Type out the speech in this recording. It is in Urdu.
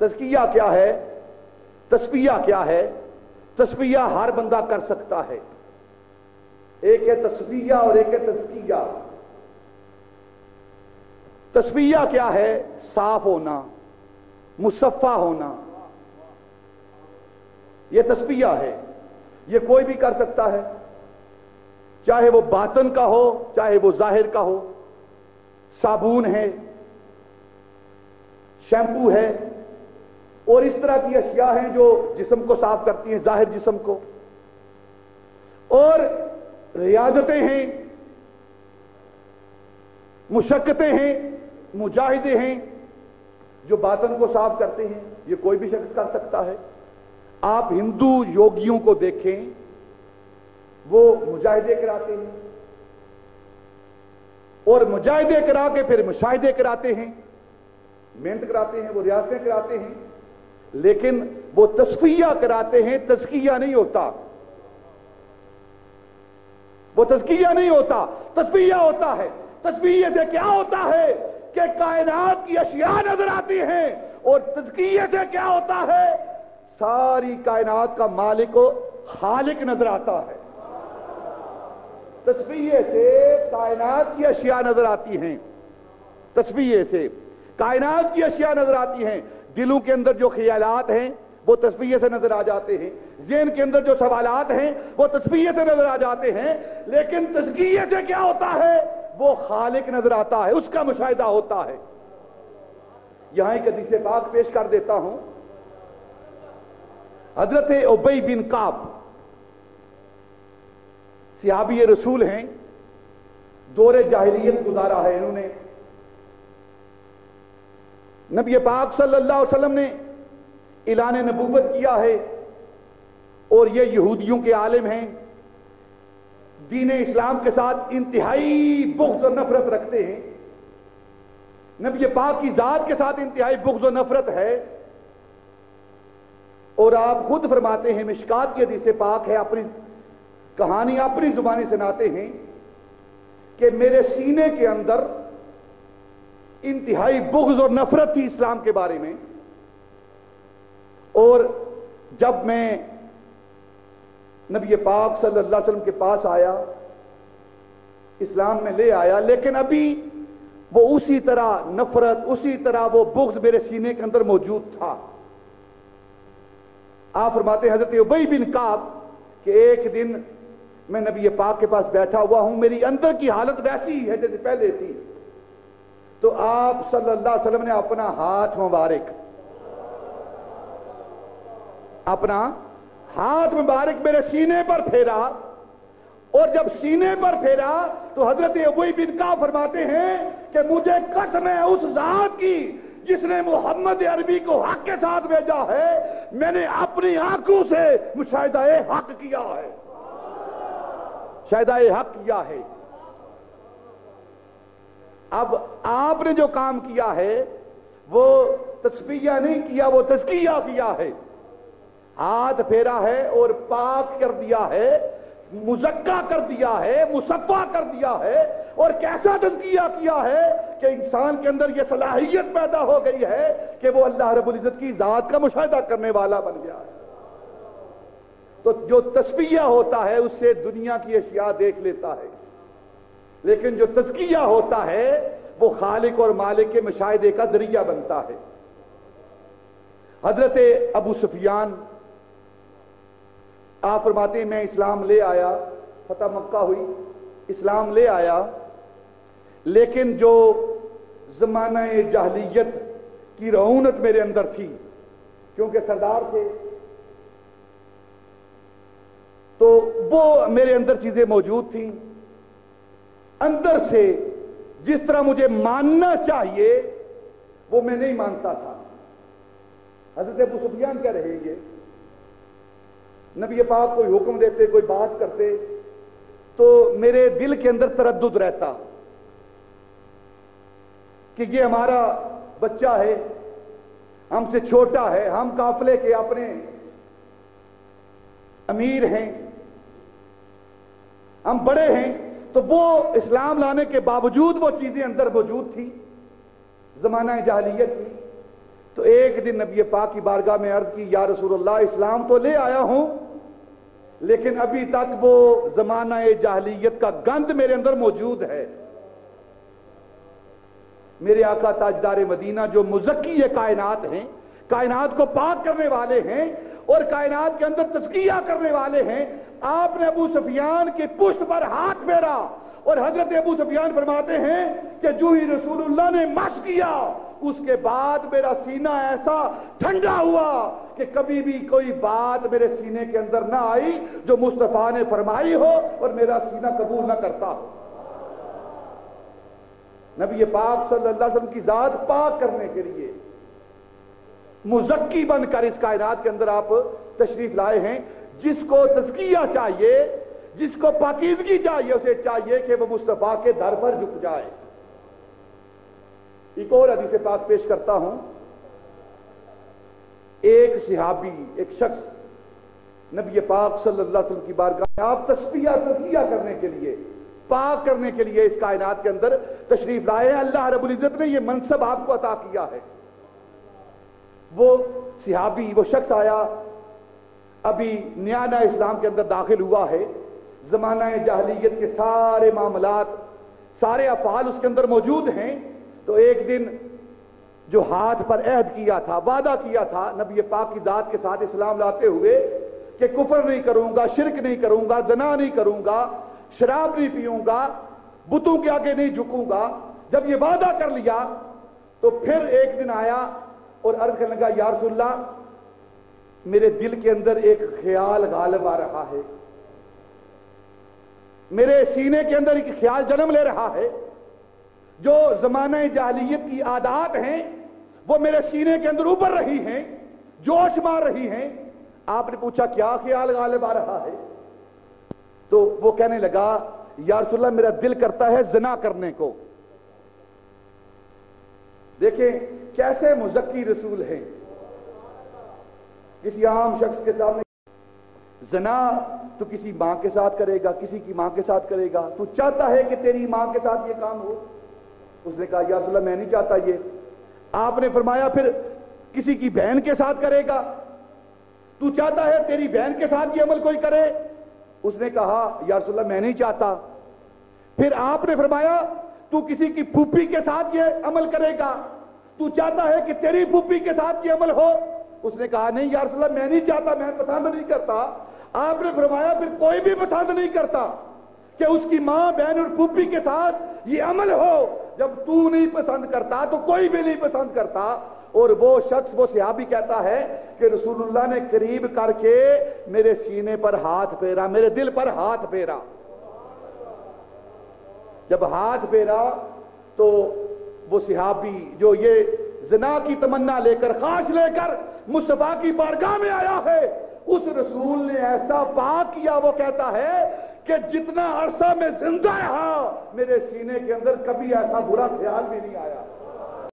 تزکیہ کیا ہے؟ تصفیہ کیا ہے؟ تصفیہ ہر بندہ کر سکتا ہے. ایک ہے تصفیہ اور ایک ہے تزکیہ. تصفیہ کیا ہے؟ صاف ہونا، مصفہ ہونا، یہ تصفیہ ہے. یہ کوئی بھی کر سکتا ہے، چاہے وہ باطن کا ہو چاہے وہ ظاہر کا ہو. صابون ہے، شیمپو ہے، اور اس طرح کی اشیاء ہیں جو جسم کو صاف کرتی ہیں، ظاہر جسم کو. اور ریاضتیں ہیں، مشقتیں ہیں، مجاہدے ہیں جو باطن کو صاف کرتے ہیں. یہ کوئی بھی شخص کر سکتا ہے. آپ ہندو یوگیوں کو دیکھیں، وہ مجاہدے کراتے ہیں اور مجاہدے کرا کے پھر مشاہدے کراتے ہیں، محنت کراتے ہیں، وہ ریاضتیں کراتے ہیں، لیکن وہ تصفیہ کراتے ہیں. تزکیہ نہیں ہوتا، وہ تزکیہ نہیں ہوتا، تصفیہ ہوتا ہے. تصفیہ سے کیا ہوتا ہے کہ کائنات کی اشیاء نظر آتی ہیں، اور تزکیہ سے کیا ہوتا ہے؟ ساری کائنات کا مالک و خالق نظر آتا ہے. تصفیہ سے کائنات کی اشیاء نظر آتی ہیں، تصفیہ سے کائنات کی اشیاء نظر آتی ہیں. دلوں کے اندر جو خیالات ہیں وہ تصفیہ سے نظر آ جاتے ہیں، ذہن کے اندر جو سوالات ہیں وہ تصفیہ سے نظر آ جاتے ہیں. لیکن تزکیہ سے کیا ہوتا ہے؟ وہ خالق نظر آتا ہے، اس کا مشاہدہ ہوتا ہے. یہاں ایک حدیث پاک پیش کر دیتا ہوں. حضرت ابی بن کعب صحابی رسول ہیں، دور جاہلیت گزارا ہے انہوں نے. نبی پاک صلی اللہ علیہ وسلم نے اعلان نبوت کیا ہے، اور یہ یہودیوں کے عالم ہیں، دین اسلام کے ساتھ انتہائی بغض و نفرت رکھتے ہیں. نبی پاک کی ذات کے ساتھ انتہائی بغض و نفرت ہے. اور آپ خود فرماتے ہیں، مشکات کی حدیث پاک ہے، اپنی کہانی اپنی زبانی سناتے ہیں کہ میرے سینے کے اندر انتہائی بغض اور نفرت تھی اسلام کے بارے میں. اور جب میں نبی پاک صلی اللہ علیہ وسلم کے پاس آیا، اسلام میں لے آیا، لیکن ابھی وہ اسی طرح نفرت، اسی طرح وہ بغض میرے سینے کے اندر موجود تھا. آپ فرماتے ہیں حضرت ابی بن کعب کہ ایک دن میں نبی پاک کے پاس بیٹھا ہوا ہوں، میری اندر کی حالت ویسی ہے جیسے پہلے تھی. تو آپ صلی اللہ علیہ وسلم نے اپنا ہاتھ مبارک، اپنا ہاتھ مبارک میرے سینے پر پھیرا، اور جب سینے پر پھیرا تو حضرت ابی بن کعب فرماتے ہیں کہ مجھے قسم ہے اس ذات کی جس نے محمد عربی کو حق کے ساتھ بھیجا ہے، میں نے اپنی آنکھوں سے مشاہدہ حق کیا ہے، مشاہدہ حق کیا ہے. اب آپ نے جو کام کیا ہے وہ تصفیہ نہیں کیا، وہ تزکیہ کیا ہے. ہاتھ پھیرا ہے اور پاک کر دیا ہے، مزکا کر دیا ہے، مصفہ کر دیا ہے. اور کیسا تزکیہ کیا ہے کہ انسان کے اندر یہ صلاحیت پیدا ہو گئی ہے کہ وہ اللہ رب العزت کی ذات کا مشاہدہ کرنے والا بن گیا ہے. تو جو تصفیہ ہوتا ہے اس سے دنیا کی اشیاء دیکھ لیتا ہے، لیکن جو تزکیہ ہوتا ہے وہ خالق اور مالک کے مشاہدے کا ذریعہ بنتا ہے. حضرت ابو سفیان آپ فرماتے ہیں میں اسلام لے آیا، فتح مکہ ہوئی، اسلام لے آیا، لیکن جو زمانہ جاہلیت کی رعونت میرے اندر تھی، کیونکہ سردار تھے تو وہ میرے اندر چیزیں موجود تھیں. اندر سے جس طرح مجھے ماننا چاہیے وہ میں نہیں مانتا تھا. حضرت ابو سفیان کہہ رہے ہیں یہ نبی پاک کوئی حکم دیتے، کوئی بات کرتے تو میرے دل کے اندر تردد رہتا کہ یہ ہمارا بچہ ہے، ہم سے چھوٹا ہے، ہم قافلے کے اپنے امیر ہیں، ہم بڑے ہیں. تو وہ اسلام لانے کے باوجود وہ چیزیں اندر موجود تھی، زمانہ جاہلیت تھی. تو ایک دن نبی پاک کی بارگاہ میں عرض کی، یا رسول اللہ اسلام تو لے آیا ہوں لیکن ابھی تک وہ زمانہ جاہلیت کا گند میرے اندر موجود ہے۔ میرے آقا تاجدار مدینہ جو مزکی کائنات ہیں، کائنات کو پاک کرنے والے ہیں اور کائنات کے اندر تزکیہ کرنے والے ہیں، آپ نے ابو سفیان کی پشت پر ہاتھ پھیرا اور حضرت ابو سفیان فرماتے ہیں کہ جو ہی رسول اللہ نے مس کیا اس کے بعد میرا سینہ ایسا ٹھنڈا ہوا کہ کبھی بھی کوئی بات میرے سینے کے اندر نہ آئی جو مصطفیٰ نے فرمائی ہو اور میرا سینہ قبول نہ کرتا ہو۔ نبی پاک صلی اللہ علیہ وسلم کی ذات پاک کرنے کے لیے مزکی بن کر اس کائنات کے اندر آپ تشریف لائے ہیں۔ جس کو تزکیہ چاہیے، جس کو پاکیزگی چاہیے، اسے چاہیے کہ وہ مصطفیٰ کے در پر جھک جائے۔ ایک اور حدیث پاک پیش کرتا ہوں۔ ایک صحابی، ایک شخص نبی پاک صلی اللہ علیہ وسلم کی بارگاہ میں آپ تزکیہ کرنے کے لیے، پاک کرنے کے لیے اس کائنات کے اندر تشریف لائے ہیں۔ اللہ رب العزت نے یہ منصب آپ کو عطا کیا ہے۔ وہ صحابی، وہ شخص آیا، ابھی نیا نیا اسلام کے اندر داخل ہوا ہے، زمانہ جاہلیت کے سارے معاملات، سارے افعال اس کے اندر موجود ہیں۔ تو ایک دن جو ہاتھ پر عہد کیا تھا، وعدہ کیا تھا نبی پاک کی ذات کے ساتھ اسلام لاتے ہوئے کہ کفر نہیں کروں گا، شرک نہیں کروں گا، زنا نہیں کروں گا، شراب نہیں پیوں گا، بتوں کے آگے نہیں جھکوں گا، جب یہ وعدہ کر لیا تو پھر ایک دن آیا اور عرض کرنے لگا، یا رسول اللہ میرے دل کے اندر ایک خیال غالب آ رہا ہے، میرے سینے کے اندر ایک خیال جنم لے رہا ہے، جو زمانہ جاہلیت کی عادات ہیں وہ میرے سینے کے اندر ابھر رہی ہیں، جوش مار رہی ہیں۔ آپ نے پوچھا کیا خیال غالب آ رہا ہے؟ تو وہ کہنے لگا، یا رسول اللہ میرا دل کرتا ہے زنا کرنے کو۔ دیکھیں کیسے مزکی رسول ہیں۔ کسی عام شخص کے سامنے زنا تو کسی ماں کے ساتھ کرے گا، کسی کی ماں کے ساتھ کرے گا، تو چاہتا ہے کہ تیری ماں کے ساتھ یہ کام ہو؟ اس نے کہا یا رسول اللہ میں نہیں چاہتا یہ۔ آپ نے فرمایا پھر کسی کی بہن کے ساتھ کرے گا، تو چاہتا ہے تیری بہن کے ساتھ یہ عمل کوئی کرے؟ اس نے کہا یا رسول اللہ میں نہیں چاہتا۔ پھر آپ نے فرمایا تو کسی کی پھوپھی کے ساتھ یہ عمل کرے گا، تو چاہتا ہے کہ تیری پھوپھی کے ساتھ یہ عمل ہو؟ اس نے کہا نہیں یا رسول اللہ میں نہیں چاہتا، میں پسند نہیں کرتا۔ آپ نے فرمایا پھر کوئی بھی پسند نہیں کرتا کہ اس کی ماں، بہن اور پھوپھی کے ساتھ یہ عمل ہو۔ جب تو نہیں پسند کرتا تو کوئی بھی نہیں پسند کرتا۔ اور وہ شخص، وہ صحابی کہتا ہے کہ رسول اللہ نے قریب کر کے میرے سینے پر ہاتھ پھیرا، میرے دل پر ہاتھ پھیرا۔ جب ہاتھ پھیرا تو وہ صحابی جو یہ زنا کی تمنا لے کر، خواہش لے کر مصطفیٰ کی بارگاہ میں آیا ہے، اس رسول نے ایسا پاک کیا، وہ کہتا ہے کہ جتنا عرصہ میں زندہ رہا میرے سینے کے اندر کبھی ایسا برا خیال بھی نہیں آیا۔